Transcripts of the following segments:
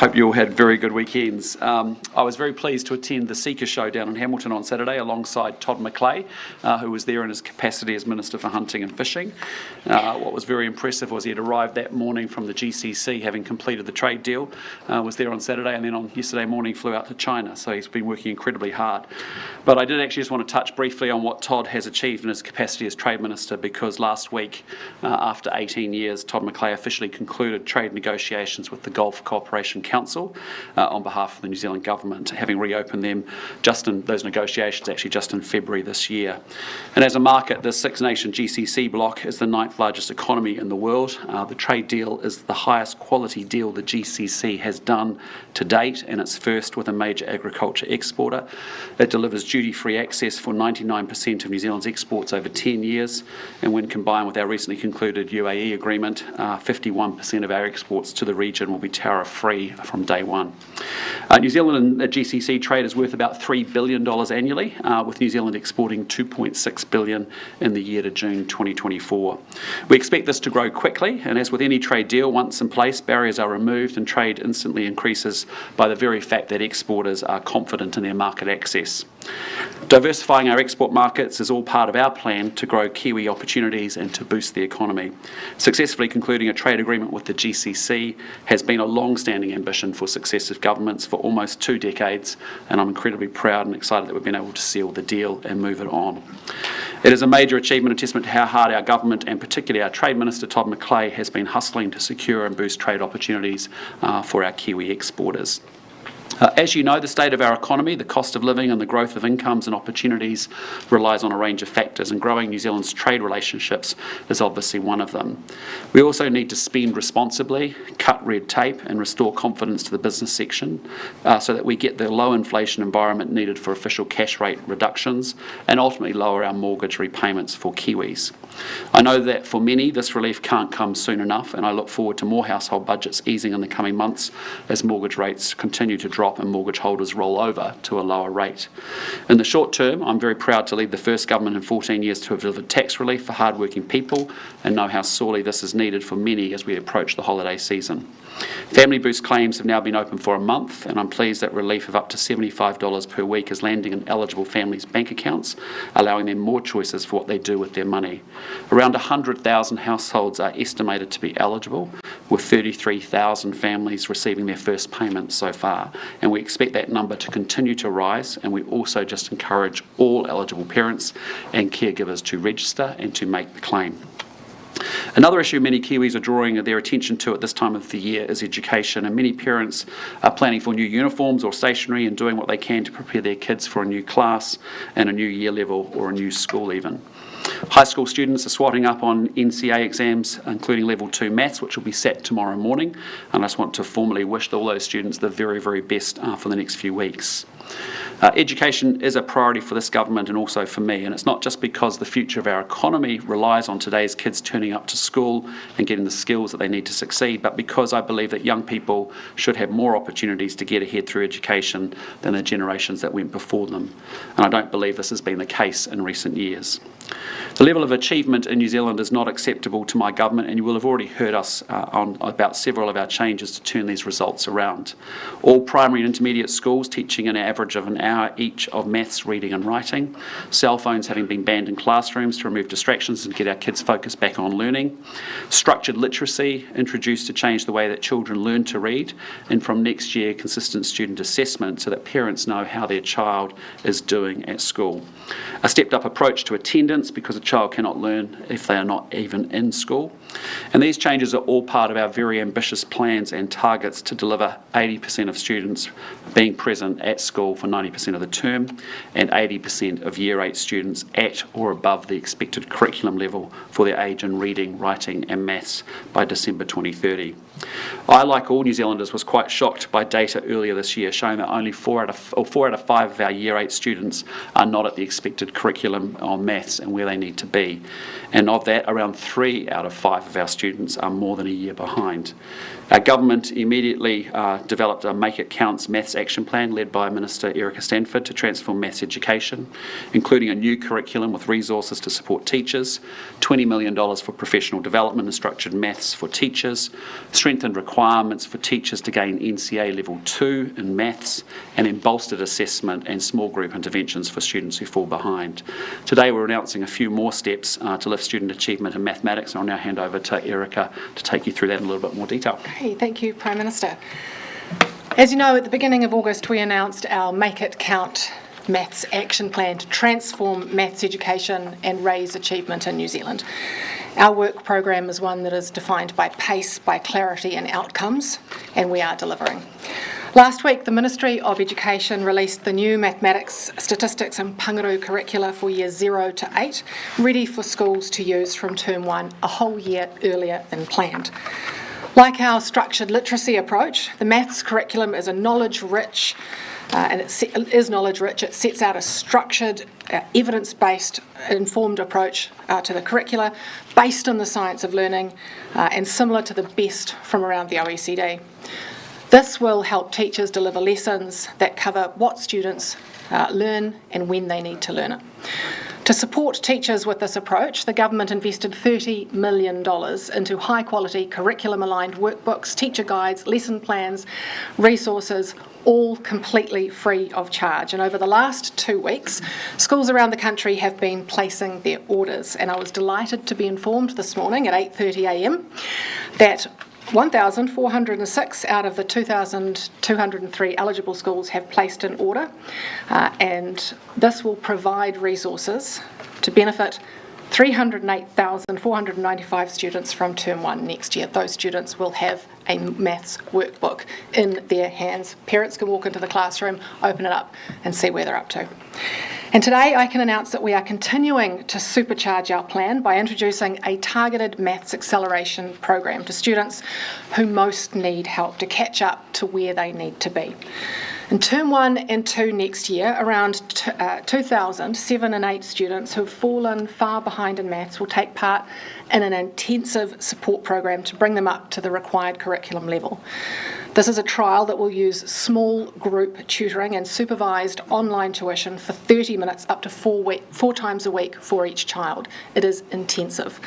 Hope you all had very good weekends. I was very pleased to attend the Seeker Show down in Hamilton on Saturday alongside Todd Mii, who was there in his capacity as Minister for Hunting and Fishing. What was very impressive was he had arrived that morning from the GCC, having completed the trade deal, was there on Saturday, and then on yesterday morning flew out to China, so he's been working incredibly hard. But I did actually just want to touch briefly on what Todd has achieved in his capacity as Trade Minister, because last week, after 18 years, Todd Mii officially concluded trade negotiations with the Gulf Cooperation Council on behalf of the New Zealand Government, having reopened them those negotiations just in February this year. And as a market, the six-nation GCC bloc is the 9th largest economy in the world. The trade deal is the highest quality deal the GCC has done to date, and it's first with a major agriculture exporter. It delivers duty-free access for 99% of New Zealand's exports over 10 years, and when combined with our recently concluded UAE agreement, 51% of our exports to the region will be tariff-free from day one. New Zealand and GCC trade is worth about $3 billion annually, with New Zealand exporting $2.6 billion in the year to June 2024. We expect this to grow quickly, and as with any trade deal, once in place, barriers are removed and trade instantly increases by the very fact that exporters are confident in their market access. Diversifying our export markets is all part of our plan to grow Kiwi opportunities and to boost the economy. Successfully concluding a trade agreement with the GCC has been a long-standing ambition for successive governments for almost 2 decades, and I'm incredibly proud and excited that we've been able to seal the deal and move it on. It is a major achievement and testament to how hard our government, and particularly our Trade Minister Todd Mii, has been hustling to secure and boost trade opportunities for our Kiwi exporters. As you know, the state of our economy, the cost of living and the growth of incomes and opportunities relies on a range of factors, and growing New Zealand's trade relationships is obviously one of them. We also need to spend responsibly, cut red tape and restore confidence to the business section so that we get the low inflation environment needed for official cash rate reductions and ultimately lower our mortgage repayments for Kiwis. I know that for many this relief can't come soon enough, and I look forward to more household budgets easing in the coming months as mortgage rates continue to drop and mortgage holders roll over to a lower rate. In the short term, I'm very proud to lead the first government in 14 years to have delivered tax relief for hard-working people, and know how sorely this is needed for many as we approach the holiday season. Family Boost claims have now been open for a month, and I'm pleased that relief of up to $75 per week is landing in eligible families' bank accounts, allowing them more choices for what they do with their money. Around 100,000 households are estimated to be eligible, with 33,000 families receiving their first payment so far, and we expect that number to continue to rise, and we also just encourage all eligible parents and caregivers to register and to make the claim. Another issue many Kiwis are drawing their attention to at this time of the year is education, and many parents are planning for new uniforms or stationery and doing what they can to prepare their kids for a new class and a new year level or a new school even. High school students are swatting up on NCA exams, including Level 2 Maths, which will be sat tomorrow morning, and I just want to formally wish all those students the very, very best for the next few weeks. Education is a priority for this government and also for me, and it's not just because the future of our economy relies on today's kids turning up to school and getting the skills that they need to succeed, but because I believe that young people should have more opportunities to get ahead through education than the generations that went before them, and I don't believe this has been the case in recent years. The level of achievement in New Zealand is not acceptable to my government, and you will have already heard us about several of our changes to turn these results around. All primary and intermediate schools teaching an average of an hour each of maths, reading and writing, cell phones having been banned in classrooms to remove distractions and get our kids focused back on learning, structured literacy introduced to change the way that children learn to read, and from next year consistent student assessment so that parents know how their child is doing at school. A stepped up approach to attendance because a child cannot learn if they are not even in school. And these changes are all part of our very ambitious plans and targets to deliver 80% of students being present at school for 90% of the term and 80% of Year 8 students at or above the expected curriculum level for their age in reading, writing and maths by December 2030. I, like all New Zealanders, was quite shocked by data earlier this year showing that only 4 out of 5 of our Year 8 students are not at the expected curriculum on maths and where they need to be. And of that, around 3 out of 5 of our students are more than a year behind. Our government immediately developed a Make It Counts maths action plan led by Minister Stanford to transform maths education, including a new curriculum with resources to support teachers, $20 million for professional development and structured maths for teachers, strengthened requirements for teachers to gain NCA Level 2 in maths, and then bolstered assessment and small group interventions for students who fall behind. Today we're announcing a few more steps to lift student achievement in mathematics, and I'll now hand over to Erica to take you through that in a little bit more detail. Okay, thank you, Prime Minister. As you know, at the beginning of August we announced our Make It Count Maths Action Plan to transform maths education and raise achievement in New Zealand. Our work program is one that is defined by pace, by clarity and outcomes, and we are delivering. Last week, the Ministry of Education released the new mathematics, statistics and pangaru curricula for years 0 to 8, ready for schools to use from term 1 a whole year earlier than planned. Like our structured literacy approach, the maths curriculum is a knowledge-rich, it sets out a structured, evidence-based, informed approach to the curricula, based on the science of learning and similar to the best from around the OECD. This will help teachers deliver lessons that cover what students learn and when they need to learn it. To support teachers with this approach, the government invested $30 million into high-quality curriculum-aligned workbooks, teacher guides, lesson plans, resources, all completely free of charge. And over the last 2 weeks, schools around the country have been placing their orders. And I was delighted to be informed this morning at 8:30 a.m. that 1,406 out of the 2,203 eligible schools have placed an order, and this will provide resources to benefit 308,495 students from term 1 next year. Those students will have a maths workbook in their hands. Parents can walk into the classroom, open it up and see where they're up to. And today I can announce that we are continuing to supercharge our plan by introducing a targeted maths acceleration program to students who most need help to catch up to where they need to be. In term 1 and 2 next year, around 2,000 7 and 8 students who've fallen far behind in maths will take part in an intensive support program to bring them up to the required curriculum level. This is a trial that will use small group tutoring and supervised online tuition for 30 minutes up to 4 times a week for each child. It is intensive.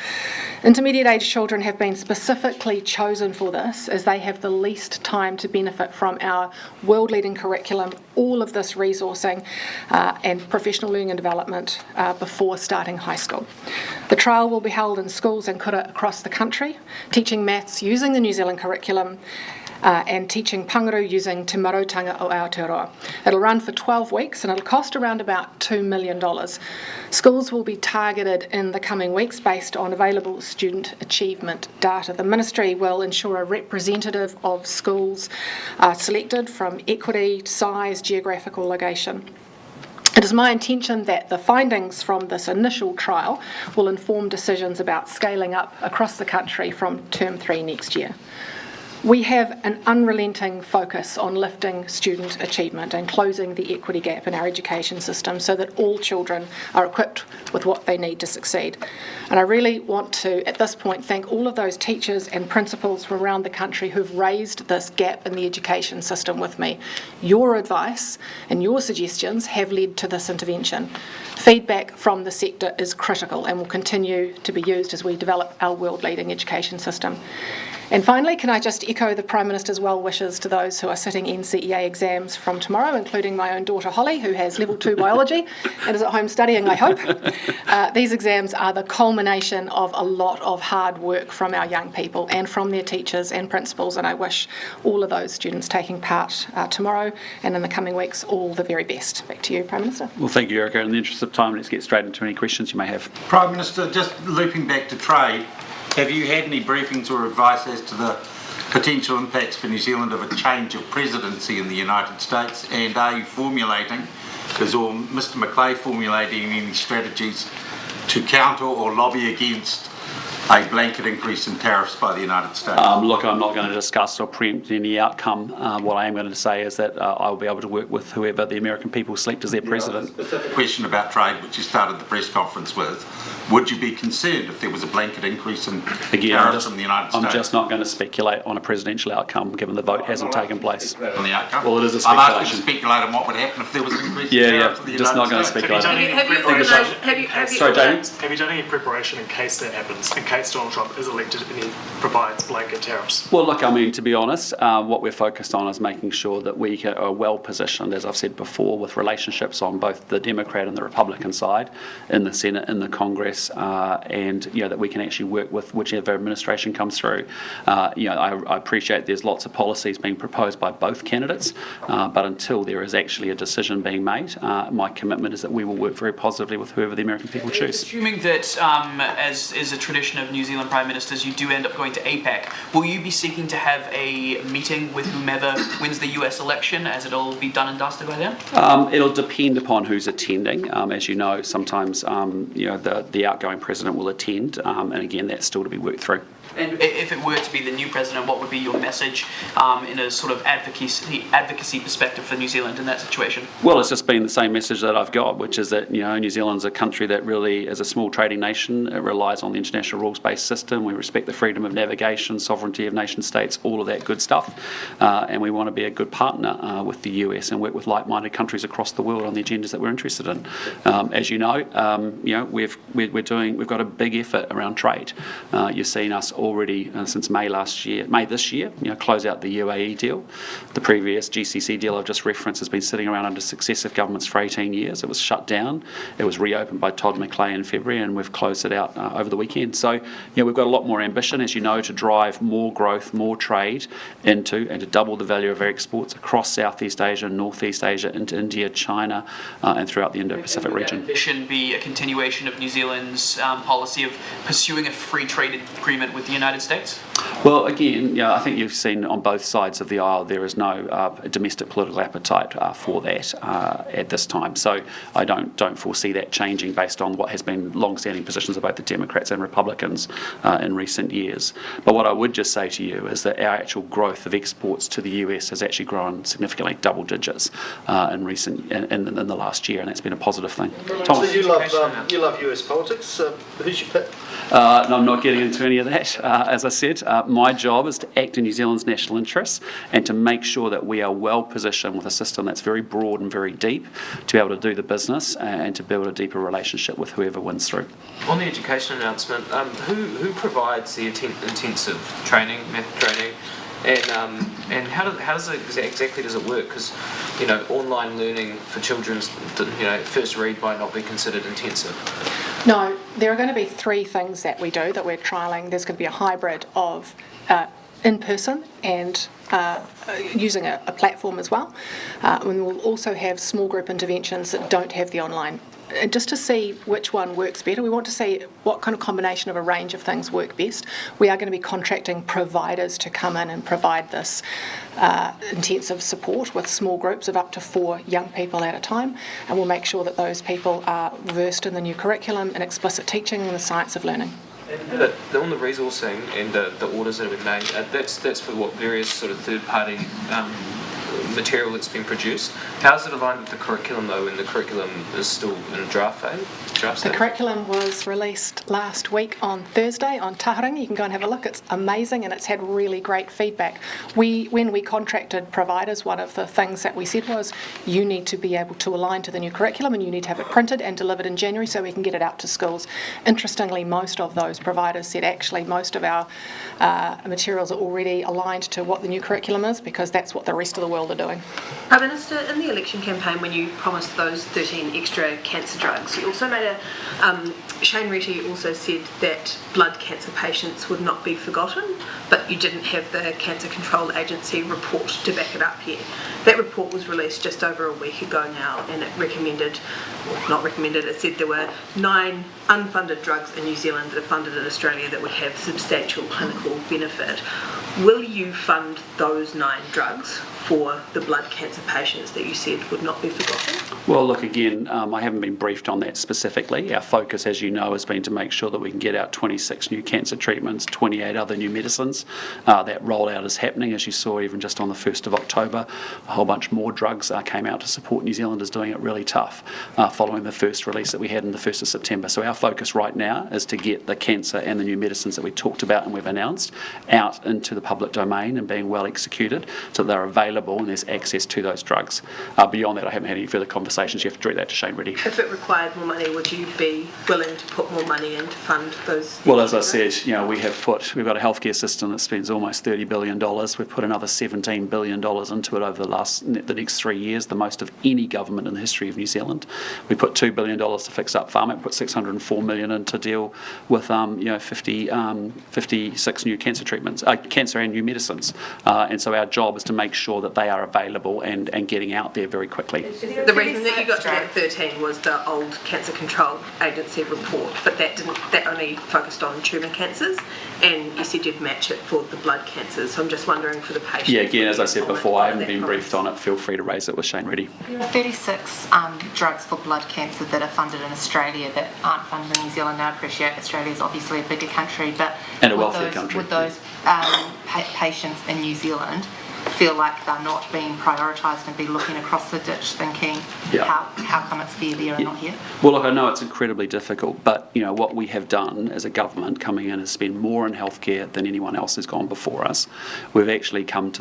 Intermediate age children have been specifically chosen for this as they have the least time to benefit from our world-leading curriculum, all of this resourcing and professional learning and development before starting high school. The trial will be held in schools and kura across the country, teaching maths using the New Zealand curriculum and teaching pangaru using Te Marutanga o Aotearoa. It'll run for 12 weeks and it'll cost around about $2 million. Schools will be targeted in the coming weeks based on available student achievement data. The Ministry will ensure a representative of schools are selected from equity, size, geographical location. It is my intention that the findings from this initial trial will inform decisions about scaling up across the country from term 3 next year. We have an unrelenting focus on lifting student achievement and closing the equity gap in our education system so that all children are equipped with what they need to succeed. And I really want to, at this point, thank all of those teachers and principals from around the country who've raised this gap in the education system with me. Your advice and your suggestions have led to this intervention. Feedback from the sector is critical and will continue to be used as we develop our world-leading education system. And finally, can I just echo the Prime Minister's well wishes to those who are sitting NCEA exams from tomorrow, including my own daughter Holly, who has level 2 biology and is at home studying, I hope. These exams are the culmination of a lot of hard work from our young people and from their teachers and principals, and I wish all of those students taking part tomorrow and in the coming weeks all the very best. Back to you, Prime Minister. Well, thank you, Erica. In the interest of time, let's get straight into any questions you may have. Prime Minister, just looping back to trade, have you had any briefings or advice as to the potential impacts for New Zealand of a change of presidency in the United States? And are you formulating, is Mr Macleay formulating any strategies to counter or lobby against a blanket increase in tariffs by the United States? Look, I'm not going to discuss or preempt any outcome. What I am going to say is that I will be able to work with whoever the American people select as their president. A specific question about trade, which you started the press conference with. Would you be concerned if there was a blanket increase in tariffs from the United States? I'm just not going to speculate on a presidential outcome, given the vote hasn't taken place. On the outcome? Well, it is a I'm speculation. asking to speculate on what would happen if there was an increase in tariffs in the just not United going to States. speculate. Sorry, Jamie? Have you done any preparation in case that happens, in case Donald Trump is elected and he provides blanket tariffs? Well, look, I mean, to be honest, what we're focused on is making sure that we are well positioned, as I've said before, with relationships on both the Democrat and the Republican side, in the Senate, in the Congress, and that we can actually work with whichever administration comes through. I appreciate there's lots of policies being proposed by both candidates, but until there is actually a decision being made, my commitment is that we will work very positively with whoever the American people choose. Assuming that, as is a tradition of New Zealand Prime Ministers, you do end up going to APAC, will you be seeking to have a meeting with whomever wins the US election, as it'll be done and dusted by then? It'll depend upon who's attending. As you know, sometimes the outgoing president will attend, and again, that's still to be worked through. And if it were to be the new president, what would be your message in a sort of advocacy perspective for New Zealand in that situation? Well, it's just been the same message that I've got, which is that New Zealand's a country that really is a small trading nation. It relies on the international rules-based system. We respect the freedom of navigation, sovereignty of nation states, all of that good stuff, and we want to be a good partner with the US and work with like-minded countries across the world on the agendas that we're interested in. As you know, we've got a big effort around trade. You've seen us already since May this year, close out the UAE deal. The previous GCC deal I've just referenced has been sitting around under successive governments for 18 years. It was shut down. It was reopened by Todd Mii in February, and we've closed it out over the weekend. So, we've got a lot more ambition, as you know, to drive more growth, more trade into and to double the value of our exports across Southeast Asia, Northeast Asia, into India, China, and throughout the Indo-Pacific region. Would that ambition be a continuation of New Zealand's policy of pursuing a free trade agreement with the United States? Well, again, I think you've seen on both sides of the aisle there is no domestic political appetite for that at this time. So I don't foresee that changing based on what has been long-standing positions of both the Democrats and Republicans in recent years. But what I would just say to you is that our actual growth of exports to the US has actually grown significantly, double digits in the last year, and that's been a positive thing. Thomas? So you love US politics. Who's your pick? No, I'm not getting into any of that. As I said, my job is to act in New Zealand's national interests and to make sure that we are well positioned with a system that's very broad and very deep to be able to do the business and to build a deeper relationship with whoever wins through. On the education announcement, who provides the intensive training, math training, and how does it exactly does it work? Because online learning for children's first read might not be considered intensive. No, there are going to be three things that we do that we're trialling. There's going to be a hybrid of in-person and using a platform as well. And we'll also have small group interventions that don't have the online. And just to see which one works better, we want to see what kind of combination of a range of things work best. We are going to be contracting providers to come in and provide this intensive support with small groups of up to 4 young people at a time, and we'll make sure that those people are versed in the new curriculum and explicit teaching and the science of learning. And on the resourcing and the orders that have been made, that's for what various sort of third-party material that's been produced. How's it aligned with the curriculum though, when the curriculum is still in a draft phase? The curriculum was released last week on Thursday on Taharangi. You can go and have a look. It's amazing and it's had really great feedback. When we contracted providers, one of the things that we said was you need to be able to align to the new curriculum and you need to have it printed and delivered in January so we can get it out to schools. Interestingly, most of those providers said actually most of our materials are already aligned to what the new curriculum is because that's what the rest of the world are doing. Prime Minister, in the election campaign when you promised those 13 extra cancer drugs, you also made Shane Reti also said that blood cancer patients would not be forgotten, but you didn't have the Cancer Control Agency report to back it up yet. That report was released just over a week ago now, and it it said there were 9 unfunded drugs in New Zealand that are funded in Australia that would have substantial clinical benefit. Will you fund those 9 drugs for for the blood cancer patients that you said would not be forgotten? Well, look, again, I haven't been briefed on that specifically. Our focus, as you know, has been to make sure that we can get out 26 new cancer treatments, 28 other new medicines. That rollout is happening, as you saw even just on the 1st of October. A whole bunch more drugs came out to support New Zealanders doing it really tough following the first release that we had on the 1st of September. So our focus right now is to get the cancer and the new medicines that we talked about and we've announced out into the public domain and being well executed so that they're available and there's access to those drugs. Beyond that, I haven't had any further conversations. You have to direct that to Shane Reddy. If it required more money, would you be willing to put more money in to fund those? Well, as I said, we've got a healthcare system that spends almost $30 billion. We've put another $17 billion into it over the next 3 years, the most of any government in the history of New Zealand. We put $2 billion to fix up farming, put $604 million in to deal with 56 new cancer treatments, cancer and new medicines. And so our job is to make sure that they are available and getting out there very quickly. The reason that you got to that 13 was the old Cancer Control Agency report, but that only focused on tumour cancers, and you said you'd match it for the blood cancers. So I'm just wondering for the patients. Yeah, again, as I said before, I haven't been briefed on it. Feel free to raise it with Shane Reddy. There are 36 drugs for blood cancer that are funded in Australia that aren't funded in New Zealand. Now, I appreciate Australia is obviously a bigger country, but and a wealthier country. Would those patients in New Zealand feel like they're not being prioritised and be looking across the ditch thinking, how come it's fair there and not here? Well, look, I know it's incredibly difficult, but what we have done as a government coming in is spend more in healthcare than anyone else has gone before us. We've actually come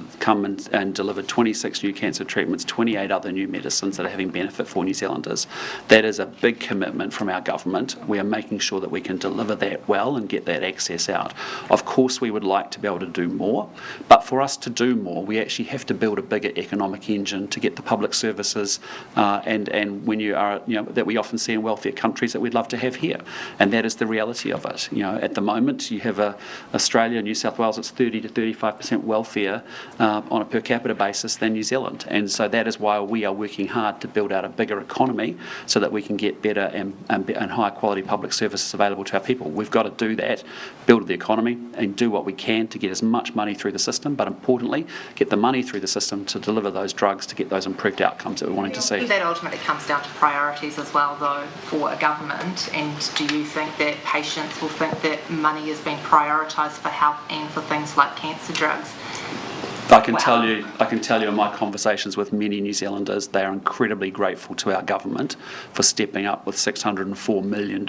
and delivered 26 new cancer treatments, 28 other new medicines that are having benefit for New Zealanders. That is a big commitment from our government. We are making sure that we can deliver that well and get that access out. Of course, we would like to be able to do more, but for us to do more, we actually have to build a bigger economic engine to get the public services and when you are, that we often see in wealthier countries that we'd love to have here. And that is the reality of it. At the moment, you have Australia, New South Wales, it's 30 to 35% wealthier on a per capita basis than New Zealand. And so that is why we are working hard to build out a bigger economy so that we can get better and higher quality public services available to our people. We've got to do that, build the economy and do what we can to get as much money through the system, but importantly, get the money through the system to deliver those drugs to get those improved outcomes that we're wanting to see. That ultimately comes down to priorities as well, though, for a government. And do you think that patients will think that money is being prioritised for health and for things like cancer drugs? I can tell you in my conversations with many New Zealanders, they are incredibly grateful to our government for stepping up with $604 million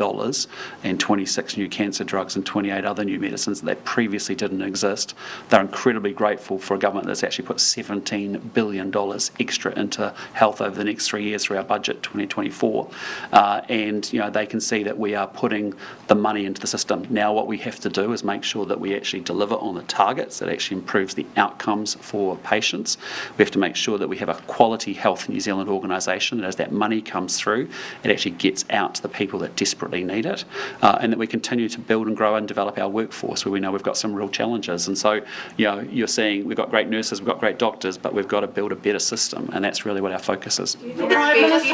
and 26 new cancer drugs and 28 other new medicines that previously didn't exist. They're incredibly grateful for a government that's actually put $17 billion extra into health over the next 3 years through our budget 2024. And they can see that we are putting the money into the system. Now what we have to do is make sure that we actually deliver on the targets that actually improves the outcomes for patients. We have to make sure that we have a quality Health New Zealand organisation, that as that money comes through, it actually gets out to the people that desperately need it, and that we continue to build and grow and develop our workforce where we know we've got some real challenges. And so, you're seeing we've got great nurses, we've got great doctors, but we've got to build a better system, and that's really what our focus is. Prime Minister,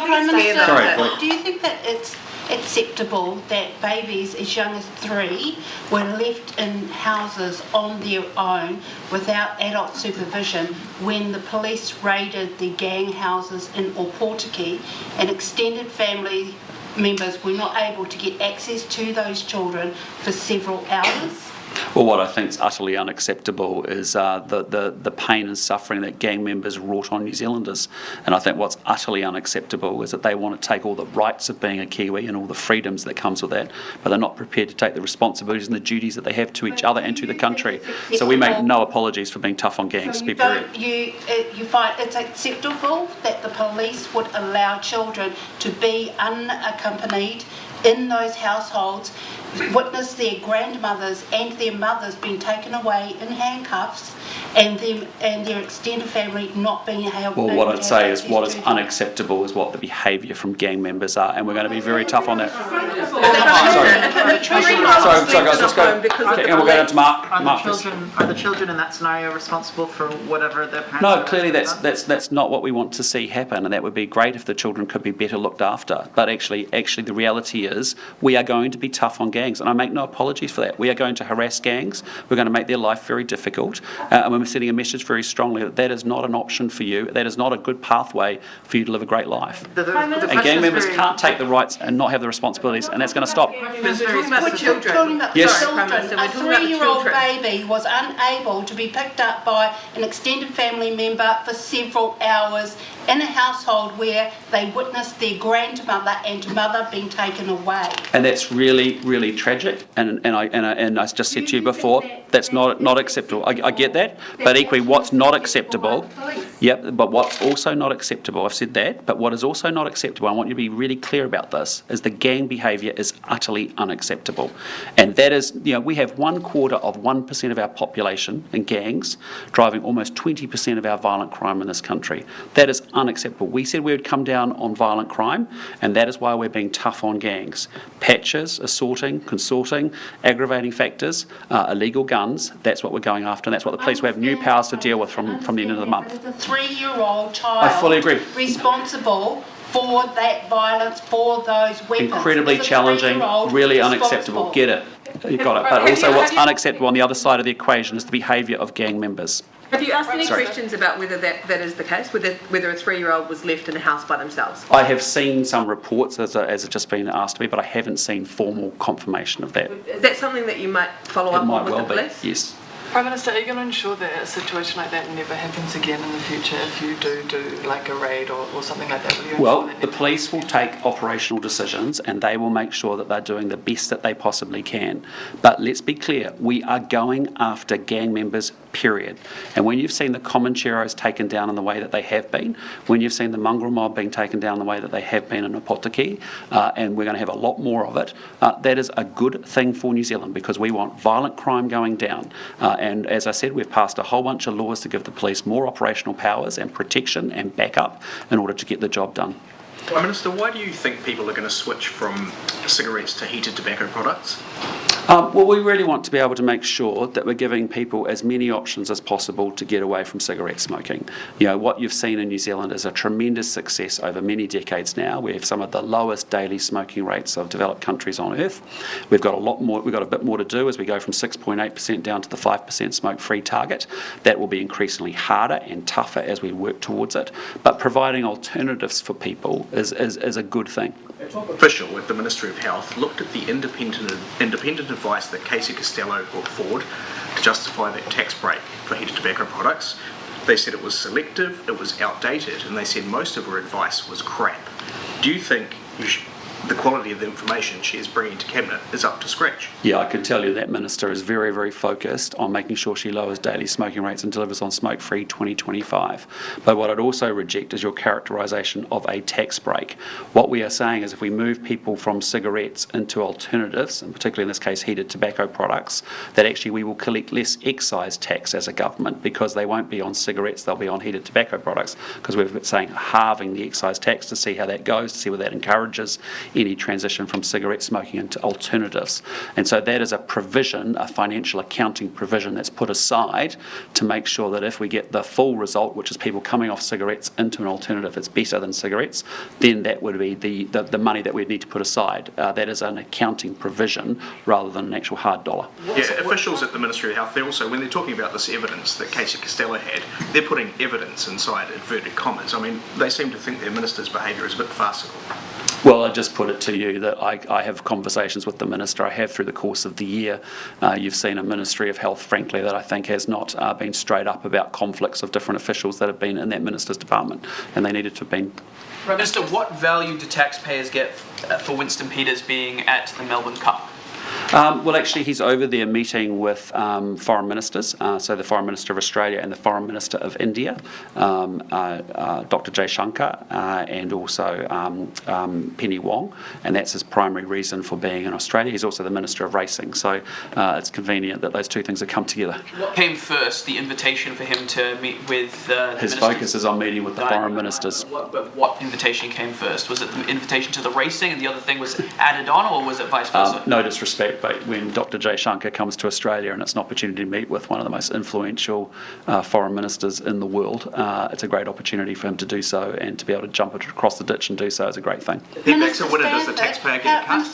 do you think that it's acceptable that babies as young as 3 were left in houses on their own without adult supervision when the police raided the gang houses in Opotiki and extended family members were not able to get access to those children for several hours? Well, what I think is utterly unacceptable is the pain and suffering that gang members wrought on New Zealanders. And I think what's utterly unacceptable is that they want to take all the rights of being a Kiwi and all the freedoms that comes with that, but they're not prepared to take the responsibilities and the duties that they have to each other and to the country. So we make no apologies for being tough on gangs. So you find it's acceptable that the police would allow children to be unaccompanied in those households, witness their grandmothers and their mothers being taken away in handcuffs, and their extended family not being able to. Well, what I'd say is what is unacceptable is what the behaviour from gang members are, and we're going to be very tough on that. Sorry, guys, let's go. Okay, and we'll go down to Mark. Are the children in that scenario responsible for whatever their parents? No, clearly that's not what we want to see happen, and that would be great if the children could be better looked after. But actually, the reality messages, we are going to be tough on gangs, and I make no apologies for that. We are going to harass gangs, we're going to make their life very difficult, and we're sending a message very strongly that that is not an option for you, that is not a good pathway for you to live a great life. And gang members can't take the rights and not have the responsibilities, and that's going to stop. We're talking about children. Yes. Children. A 3-year-old baby was unable to be picked up by an extended family member for several hours in a household where they witnessed their grandmother and mother being taken away. And that's really, really tragic. And I just said to you before, that's not acceptable. I get that, but equally, what's not acceptable? Yep. But what's also not acceptable? I've said that. But what is also not acceptable? I want you to be really clear about this. Is the gang behaviour is utterly unacceptable, and that is, we have 1/4 of our population in gangs, driving almost 20% of our violent crime in this country. That is unacceptable. We said we would come down on violent crime, and that is why we're being tough on gangs. Patches, assaulting, consorting, aggravating factors, illegal guns, that's what we're going after, and that's what the police will have new powers to deal with from the end of the month. The 3-year-old child I fully agree. responsible for that violence, for those weapons. Incredibly challenging, really unacceptable. Get it. You got it. But also what's unacceptable on the other side of the equation is the behaviour of gang members. Have you asked any questions about whether that is the case, whether a 3-year-old was left in a house by themselves? I have seen some reports, as it's just been asked me, but I haven't seen formal confirmation of that. Is that something that you might follow up on with the police? Yes. Prime Minister, are you going to ensure that a situation like that never happens again in the future if you do like a raid or something like that? Well, the police will take operational decisions and they will make sure that they're doing the best that they possibly can. But let's be clear, we are going after gang members, period. And when you've seen the Comancheros taken down in the way that they have been, when you've seen the mongrel mob being taken down the way that they have been in Opotiki, and we're going to have a lot more of it, that is a good thing for New Zealand because we want violent crime going down. And as I said, we've passed a whole bunch of laws to give the police more operational powers and protection and backup in order to get the job done. Prime Minister, why do you think people are going to switch from cigarettes to heated tobacco products? Well, we really want to be able to make sure that we're giving people as many options as possible to get away from cigarette smoking. What you've seen in New Zealand is a tremendous success over many decades now. We have some of the lowest daily smoking rates of developed countries on earth. We've got a bit more to do as we go from 6.8% down to the 5% smoke-free target. That will be increasingly harder and tougher as we work towards it. But providing alternatives for people is a good thing. A top official at the Ministry of Health looked at the independent advice that Casey Costello brought forward to justify that tax break for heated tobacco products. They said it was selective, it was outdated, and they said most of her advice was crap. Do you think the quality of the information she is bringing to Cabinet is up to scratch? Yeah, I can tell you that Minister is very, very focused on making sure she lowers daily smoking rates and delivers on smoke-free 2025. But what I'd also reject is your characterisation of a tax break. What we are saying is if we move people from cigarettes into alternatives, and particularly in this case heated tobacco products, that actually we will collect less excise tax as a government because they won't be on cigarettes, they'll be on heated tobacco products, because we're saying halving the excise tax to see how that goes, to see whether that encourages any transition from cigarette smoking into alternatives. And so that is a provision, a financial accounting provision that's put aside to make sure that if we get the full result, which is people coming off cigarettes into an alternative that's better than cigarettes, then that would be the money that we'd need to put aside. That is an accounting provision rather than an actual hard dollar. Yeah, officials at the Ministry of Health, they're also, when they're talking about this evidence that Casey Costello had, they're putting evidence inside inverted commas. I mean, they seem to think their minister's behaviour is a bit farcical. Well, I just put it to you that I have conversations with the Minister. I have through the course of the year. You've seen a Ministry of Health, frankly, that I think has not been straight up about conflicts of different officials that have been in that Minister's department, and they needed to have been. Minister, what value do taxpayers get for Winston Peters being at the Melbourne Cup? Well, actually, he's over there meeting with foreign ministers, so the Foreign Minister of Australia and the Foreign Minister of India, Dr. Jay Shankar, and also Penny Wong, and that's his primary reason for being in Australia. He's also the Minister of Racing, so it's convenient that those two things have come together. What came first, the invitation for him to meet with the His focus is on meeting with the foreign ministers. What invitation came first? Was it the invitation to the racing and the other thing was added on, or was it vice versa? No disrespect. but when Dr. Jaishankar comes to Australia and it's an opportunity to meet with one of the most influential foreign ministers in the world, it's a great opportunity for him to do so, and to be able to jump across the ditch and do so is a great thing. Minister Winner, does the taxpayer get a cut?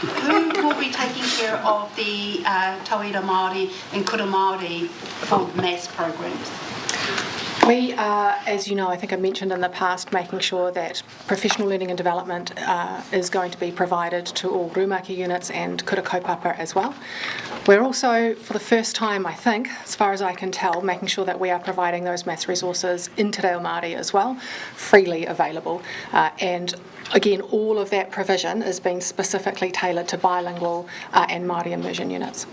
Who will be taking care of the Tauira Māori and Kura Māori for the maths programs? We are, as you know, I think I mentioned in the past, making sure that professional learning and development is going to be provided to all Rūmaki units and kura kaupapa as well. We're also, for the first time, I think, as far as I can tell, making sure that we are providing those maths resources in Te Reo Māori as well, freely available. And again, all of that provision is being specifically tailored to bilingual and Māori immersion units.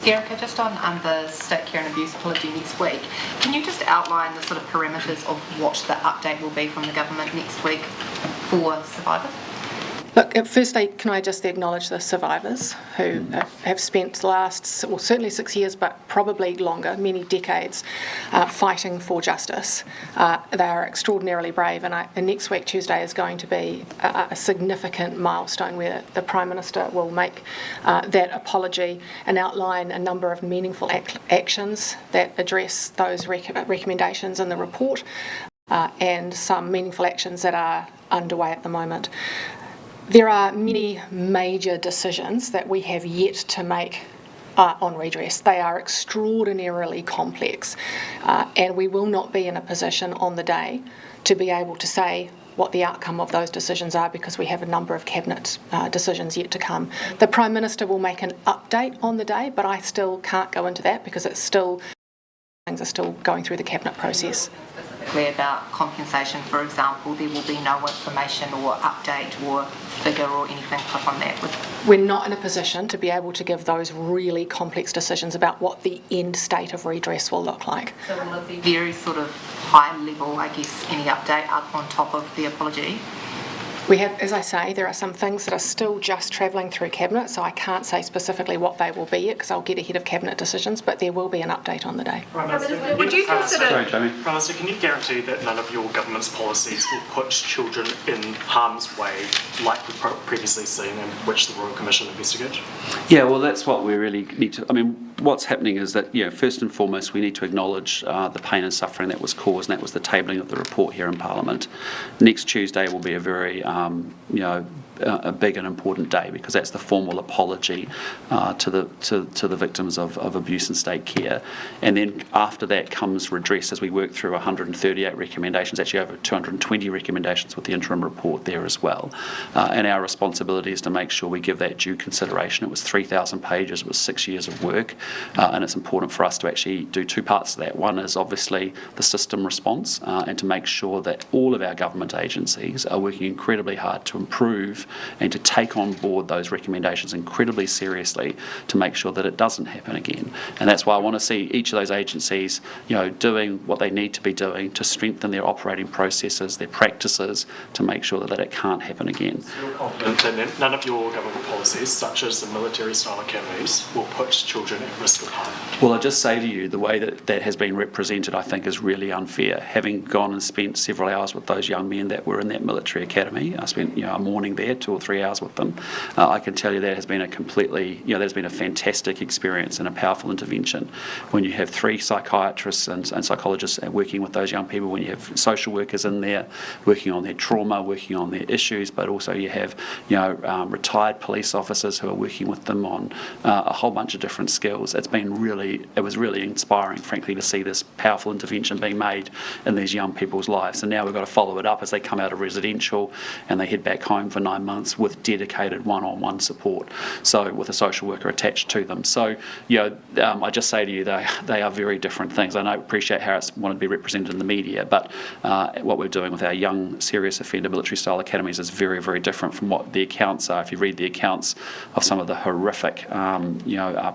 Erica, just on the state care and abuse apology next week, can you just outline the sort of parameters of what the update will be from the government next week for survivors? Look, firstly, can I just acknowledge the survivors who have spent the last, well, certainly 6 years, but probably longer, many decades, fighting for justice. They are extraordinarily brave, and next week, Tuesday, is going to be a significant milestone where the Prime Minister will make that apology and outline a number of meaningful actions that address those recommendations in the report, and some meaningful actions that are underway at the moment. There are many major decisions that we have yet to make on redress. They are extraordinarily complex, and we will not be in a position on the day to be able to say what the outcome of those decisions are, because we have a number of cabinet decisions yet to come. The Prime Minister will make an update on the day, but I still can't go into that because things are still going through the cabinet process. About compensation, for example, there will be no information or update or figure or anything put on that? We're not in a position to be able to give those really complex decisions about what the end state of redress will look like. So will it be very sort of high level, I guess, any update up on top of the apology? We have, as I say, there are some things that are still just travelling through Cabinet, so I can't say specifically what they will be yet because I'll get ahead of Cabinet decisions, but there will be an update on the day. Would you consider... Prime Minister, can you guarantee that none of your government's policies will put children in harm's way like we've previously seen and which the Royal Commission investigated? Yeah, well, that's what we really need to... I mean, what's happening is that, first and foremost, we need to acknowledge the pain and suffering that was caused, and that was the tabling of the report here in Parliament. Next Tuesday will be a very, a big and important day because that's the formal apology to the victims of abuse and state care. And then after that comes redress as we work through 138 recommendations, actually over 220 recommendations with the interim report there as well. And our responsibility is to make sure we give that due consideration. It was 3,000 pages, it was 6 years of work, and it's important for us to actually do two parts of that. One is obviously the system response and to make sure that all of our government agencies are working incredibly hard to improve and to take on board those recommendations incredibly seriously to make sure that it doesn't happen again. And that's why I want to see each of those agencies, doing what they need to be doing to strengthen their operating processes, their practices, to make sure that it can't happen again. You're confident that none of your government policies, such as the military-style academies, will put children at risk of harm? Well, I just say to you, the way that has been represented, I think, is really unfair. Having gone and spent several hours with those young men that were in that military academy, I spent a morning there, 2 or 3 hours with them. I can tell you that has been a completely, there's been a fantastic experience and a powerful intervention. When you have 3 psychiatrists and psychologists working with those young people, when you have social workers in there working on their trauma, working on their issues, but also you have, retired police officers who are working with them on a whole bunch of different skills. It was really inspiring, frankly, to see this powerful intervention being made in these young people's lives. And now we've got to follow it up as they come out of residential and they head back home for 9 months with dedicated one-on-one support, so with a social worker attached to them. So, I just say to you, they are very different things. I appreciate how it's wanted to be represented in the media, but what we're doing with our young serious offender military-style academies is very, very different from what the accounts are. If you read the accounts of some of the horrific,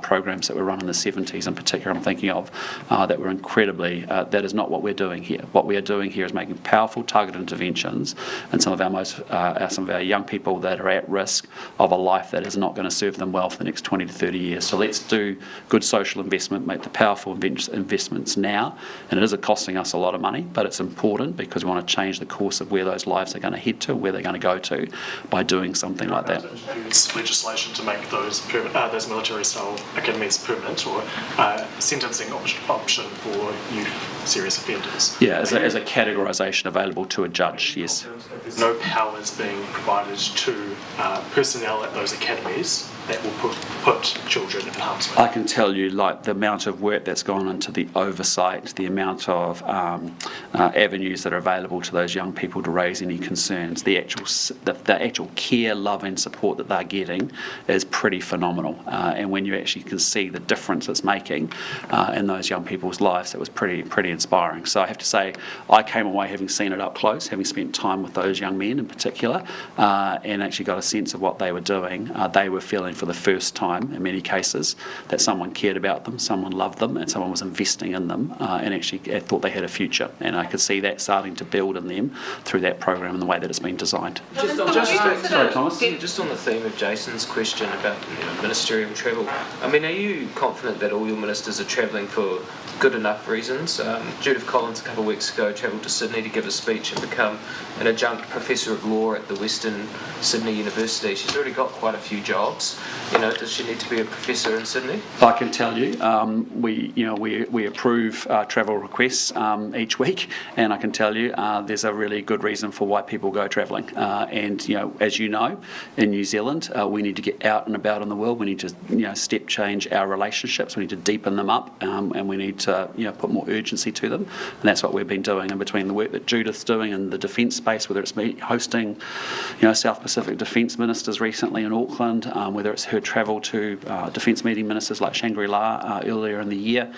programs that were run in the 70s in particular, I'm thinking of, that were incredibly, that is not what we're doing here. What we are doing here is making powerful targeted interventions in some of our young people people that are at risk of a life that is not going to serve them well for the next 20 to 30 years. So let's do good social investment, make the powerful investments now, and it is costing us a lot of money, but it's important because we want to change the course of where those lives are going to head to, where they're going to go to, by doing something like that. Introduce legislation to make those military-style academies permanent, or sentencing option for youth serious offenders. Yeah, as a categorisation available to a judge, yes. No powers being provided to personnel at those academies that will put children in harm's way. I can tell you, like, the amount of work that's gone into the oversight, the amount of avenues that are available to those young people to raise any concerns, the actual care, love and support that they're getting is pretty phenomenal. And when you actually can see the difference it's making in those young people's lives, it was pretty inspiring. So I have to say, I came away having seen it up close, having spent time with those young men in particular, and actually got a sense of what they were doing. They were feeling for the first time, in many cases, that someone cared about them, someone loved them, and someone was investing in them, and actually thought they had a future. And I could see that starting to build in them through that program and the way that it's been designed. Sorry, Thomas. Just on the theme of Jason's question about ministerial travel, I mean, are you confident that all your ministers are travelling for good enough reasons? Judith Collins a couple of weeks ago travelled to Sydney to give a speech and become an adjunct professor of law at the Western Sydney University. She's already got quite a few jobs. Does she need to be a professor in Sydney? I can tell you, we approve travel requests each week, and I can tell you there's a really good reason for why people go travelling. And as you know, in New Zealand, we need to get out and about in the world. We need to step change our relationships. We need to deepen them up, and we need to put more urgency to them. And that's what we've been doing. And between the work that Judith's doing in the defence space, whether it's me hosting South Pacific defence ministers recently in Auckland, whether it's her travel to defence meeting ministers like Shangri-La earlier in the year,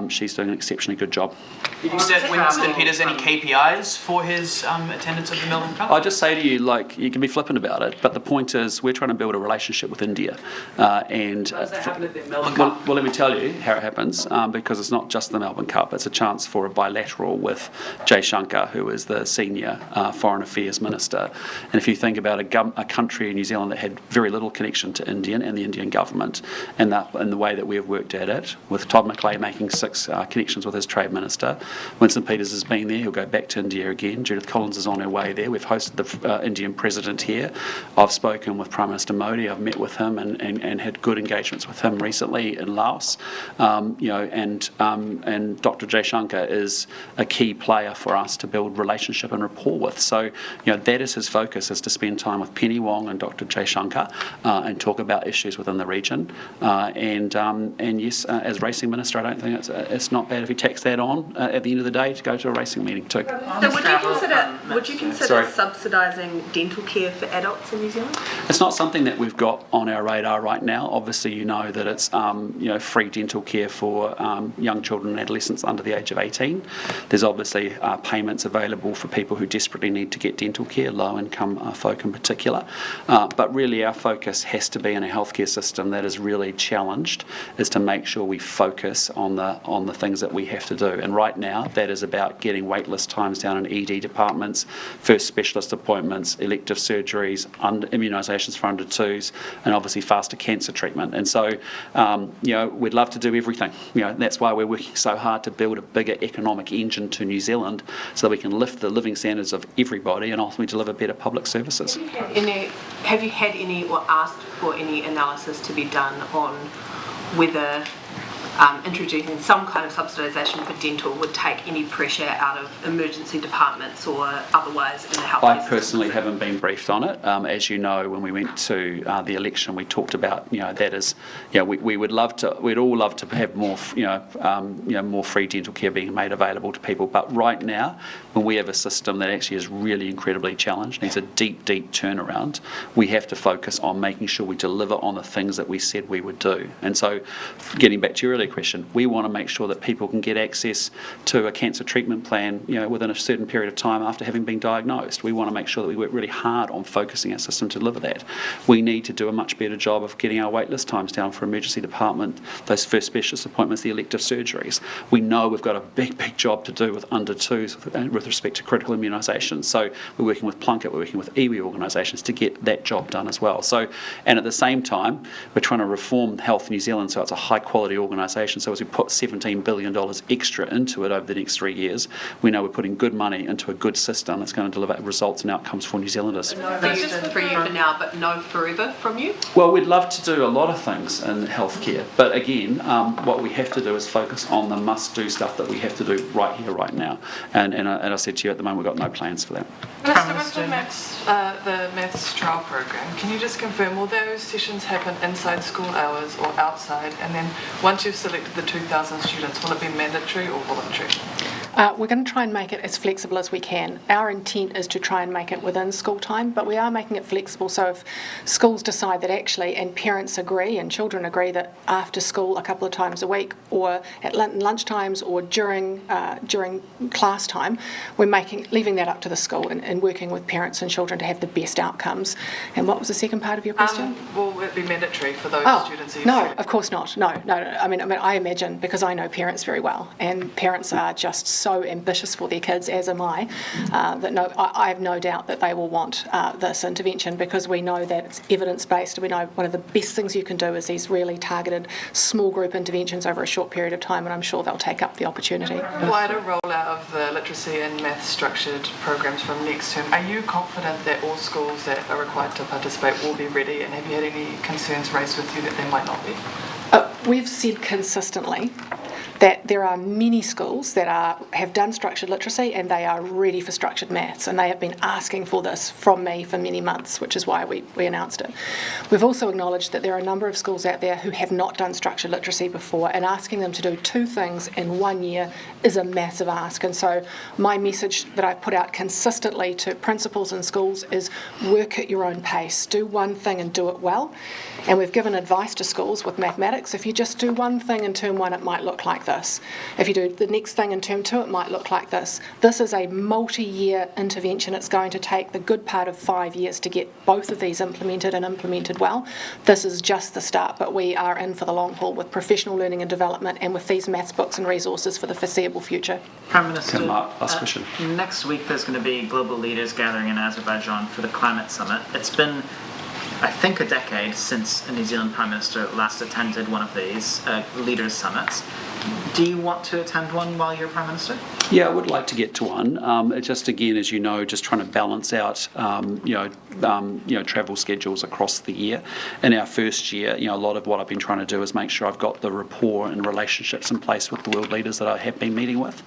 she's doing an exceptionally good job. You said Winston Peters any KPIs for his attendance at the Melbourne Cup? I just say to you, you can be flippant about it, but the point is we're trying to build a relationship with India. How does that happen at the Melbourne Cup? Well, let me tell you how it happens, because it's not just the Melbourne Cup, it's a chance for a bilateral with Jay Shankar, who is the senior Foreign Affairs Minister. And if you think about a country in New Zealand that had very little connection to India and the Indian government, and the way that we have worked at it, with Todd McClay making 6 connections with his Trade Minister, Winston Peters has been there, he'll go back to India again, Judith Collins is on her way there, we've hosted the Indian President here, I've spoken with Prime Minister Modi, I've met with him and had good engagements with him recently in Laos, and Dr. Jay Shankar is a key player for us to build relationship and rapport with. So, that is his focus, is to spend time with Penny Wong and Dr. Jay Shankar and talk about issues within the region. And yes, as racing minister, I don't think it's not bad if he tacks that on at the end of the day to go to a racing meeting too. So would you consider subsidising dental care for adults in New Zealand? It's not something that we've got on our radar right now. Obviously, you know that it's free dental care for young children and adolescents under the age of 18. There's obviously payments available for people who desperately need to get dental care, low-income folk in particular. But really, our focus has to be in a healthcare system that is really challenged, is to make sure we focus on the things that we have to do. And right now, that is about getting waitlist times down in ED departments, first specialist appointments, elective surgeries, immunisations for under 2s, and obviously faster cancer treatment. And so, we'd love to do everything. That's why we're working so hard to build a bigger economic engine to New Zealand so that we can lift the living standards of everybody and ultimately deliver better public services. Have you had any or asked for any analysis to be done on whether introducing some kind of subsidisation for dental would take any pressure out of emergency departments or otherwise in the health I personally haven't been briefed on it. As you know, when we went to the election, we talked about that is we'd all love to have more more free dental care being made available to people. But right now, when we have a system that actually is really incredibly challenged, needs a deep turnaround, we have to focus on making sure we deliver on the things that we said we would do. And so, getting back to your earlier earlier question, we want to make sure that people can get access to a cancer treatment plan, within a certain period of time after having been diagnosed. We want to make sure that we work really hard on focusing our system to deliver that. We need to do a much better job of getting our waitlist times down for emergency department, those first specialist appointments, the elective surgeries. We know we've got a big job to do with under twos with respect to critical immunisations. So we're working with Plunkett, we're working with iwi organisations to get that job done as well. So, and at the same time, we're trying to reform Health New Zealand so it's a high quality organisation. So as we put $17 billion extra into it over the next 3 years, we know we're putting good money into a good system that's going to deliver results and outcomes for New Zealanders. No for you for now, but no forever from you? Well, we'd love to do a lot of things in healthcare, but again, what we have to do is focus on the must-do stuff that we have to do right here, right now. And I said to you, at the moment, we've got no plans for that. With the maths trial program, can you just confirm, will those sessions happen inside school hours or outside? And then once you've selected the 2,000 students, will it be mandatory or voluntary? We're going to try and make it as flexible as we can. Our intent is to try and make it within school time, but we are making it flexible. So if schools decide that actually, and parents agree and children agree, that after school a couple of times a week or at lunch times or during class time, we're leaving that up to the school and working with parents and children to have the best outcomes. And what was the second part of your question? Will it be mandatory for those students? No, of course not. No. I mean, I imagine, because I know parents very well, and parents are just so ambitious for their kids, as am I, I have no doubt that they will want this intervention, because we know that it's evidence-based. We know one of the best things you can do is these really targeted small group interventions over a short period of time, and I'm sure they'll take up the opportunity. Wider rollout of the literacy and maths structured programs from next term. Are you confident that all schools that are required to participate will be ready, and have you had any concerns raised with you that they might not be? We've said consistently that there are many schools that have done structured literacy and they are ready for structured maths, and they have been asking for this from me for many months, which is why we announced it. We've also acknowledged that there are a number of schools out there who have not done structured literacy before, and asking them to do two things in 1 year is a massive ask. And so my message that I put out consistently to principals in schools is work at your own pace. Do one thing and do it well. And we've given advice to schools with mathematics. If you just do one thing in term 1, it might look like this. If you do the next thing in term 2, it might look like this. This is a multi-year intervention. It's going to take the good part of 5 years to get both of these implemented and implemented well. This is just the start, but we are in for the long haul with professional learning and development and with these maths books and resources for the foreseeable future. Prime Minister, last question. Next week there's going to be global leaders gathering in Azerbaijan for the climate summit. It's been, I think, a decade since a New Zealand Prime Minister last attended one of these leaders' summits. Do you want to attend one while you're Prime Minister? Yeah, I would like to get to one. It's just, again, as you know, just trying to balance out, travel schedules across the year. In our first year, a lot of what I've been trying to do is make sure I've got the rapport and relationships in place with the world leaders that I have been meeting with.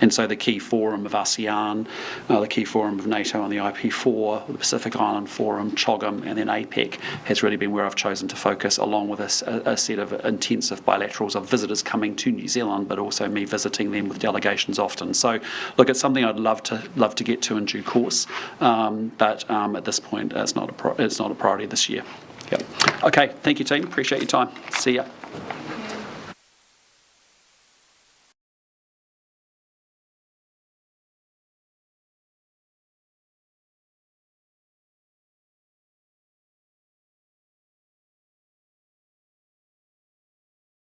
And so the key forum of ASEAN, the key forum of NATO and the IP4, the Pacific Island Forum, CHOGM, and then APEC has really been where I've chosen to focus, along with a set of intensive bilaterals of visitors coming to New Zealand, but also me visiting them with delegations often. So, look, it's something I'd love to get to in due course, but at this point, it's not a priority this year. Yep. Okay, thank you, team. Appreciate your time. See ya.